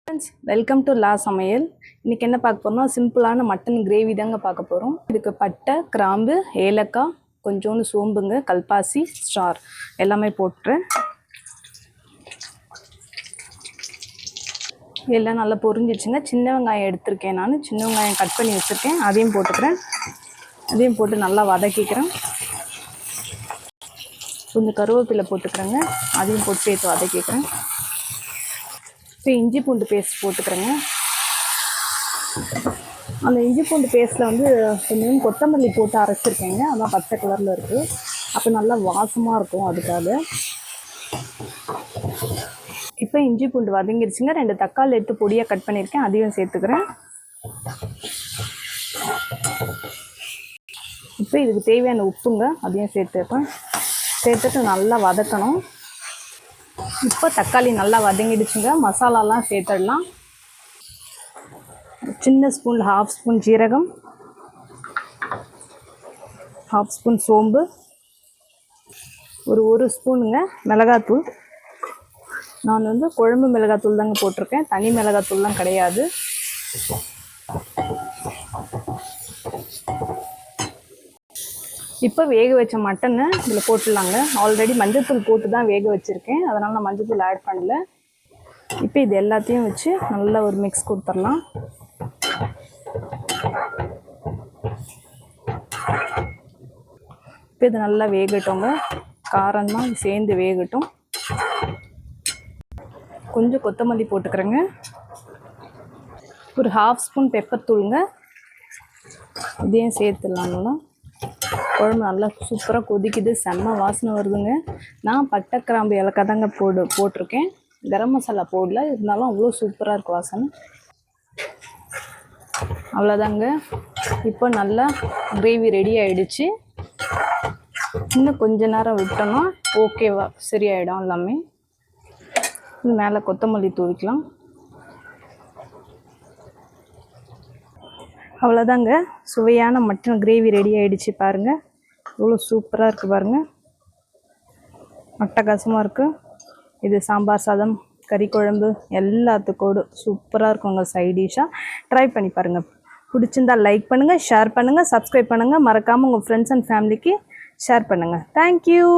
Friends, welcome to லா சமையல். இன்றைக்கி என்ன பார்க்க போகிறோம்னா சிம்பிளான மட்டன் கிரேவி தாங்க பார்க்க போகிறோம். இதுக்கு பட்டை, கிராம்பு, ஏலக்காய், கொஞ்சோண்டு சோம்புங்க, கல்பாசி, ஸ்டார் எல்லாமே போட்டுறேன். எல்லாம் நல்லா பொரிஞ்சிச்சுங்க. சின்ன வெங்காயம் எடுத்திருக்கேன், நான் சின்ன வெங்காயம் கட் பண்ணி வச்சுருக்கேன், அதையும் போட்டுக்கிறேன். அதையும் போட்டு நல்லா வதக்கிக்கிறேன். கொஞ்சம் கருவேப்பிலை போட்டுக்கிறேங்க, அதையும் போட்டு சேர்த்து வதக்கிக்கிறேன். இப்போ இஞ்சி பூண்டு பேஸ்ட் போட்டுக்கிறேங்க. அந்த இஞ்சி பூண்டு பேஸ்ட்டில் வந்து கொஞ்சம் கொத்தமல்லி போட்டு அரைச்சிருக்கேங்க, அதான் பச்சை கலரில் இருக்குது. அப்போ நல்லா வாசமாக இருக்கும், அதுக்காக. இப்போ இஞ்சி பூண்டு வதங்கிடுச்சுங்க. 2 தக்காளி எடுத்து பொடியாக கட் பண்ணியிருக்கேன், அதையும் சேர்த்துக்கிறேன். இப்போ இதுக்கு தேவையான உப்புங்க, அதையும் சேர்த்துப்பேன். சேர்த்துட்டு நல்லா வதக்கணும். இப்போ தக்காளி நல்லா வதங்கிடுச்சுங்க. மசாலாலாம் சேர்த்துடலாம். சின்ன ஸ்பூனில் 1/2 ஸ்பூன் ஜீரகம், 1/2 ஸ்பூன் சோம்பு, ஒரு ஸ்பூனுங்க மிளகாத்தூள். நான் வந்து குழம்பு மிளகாத்தூள் தாங்க போட்டிருக்கேன், தனி மிளகாத்தூள்லாம் கிடையாது. இப்போ வேக வச்ச மட்டனை இதில் போட்டுடலாங்க. ஆல்ரெடி மஞ்சத்தூள் போட்டு தான் வேக வச்சுருக்கேன், அதனால் நான் மஞ்சத்தூள் ஆட் பண்ணல. இப்போ இது எல்லாத்தையும் வச்சு நல்லா ஒரு மிக்ஸ் கொடுத்துடலாம். இப்போ இது நல்லா வேகட்டுங்க, காரமாக சேர்ந்து வேகட்டும். கொஞ்சம் கொத்தமல்லி போட்டுக்கிறேங்க. ஒரு 1/2 ஸ்பூன் பெப்பர் தூளுங்க, இதையும் சேர்த்துடலாம். குழம்பு நல்லா சூப்பராக கொதிக்குது, செம்ம வாசனை வருதுங்க. நான் பட்டை, கிராம்பு, ஏலக்காய் தாங்க போட்டிருக்கேன், கரம் மசாலா போடல. இருந்தாலும் அவ்வளோ சூப்பராக இருக்குது வாசனை. அவ்வளோதாங்க. இப்போ நல்லா கிரேவி ரெடி ஆகிடுச்சு. இன்னும் கொஞ்ச நேரம் விட்டோன்னா ஓகேவா சரியாயிடும் எல்லாமே. மேலே கொத்தமல்லி தூவிக்கலாம். அவ்வளோதாங்க, சுவையான மட்டன் கிரேவி ரெடி ஆகிடுச்சு. பாருங்கள், இவ்வளோ சூப்பராக இருக்குது பாருங்கள், அட்டகாசமாக இருக்குது. இது சாம்பார் சாதம், கறி குழம்பு எல்லாத்துக்கூட சூப்பராக இருக்குங்க சைடிஷாக. ட்ரை பண்ணி பாருங்கள். பிடிச்சிருந்தால் லைக் பண்ணுங்கள், ஷேர் பண்ணுங்கள், சப்ஸ்கிரைப் பண்ணுங்கள். மறக்காமல் உங்கள் ஃப்ரெண்ட்ஸ் அண்ட் ஃபேமிலிக்கு ஷேர் பண்ணுங்கள். தேங்க்யூ.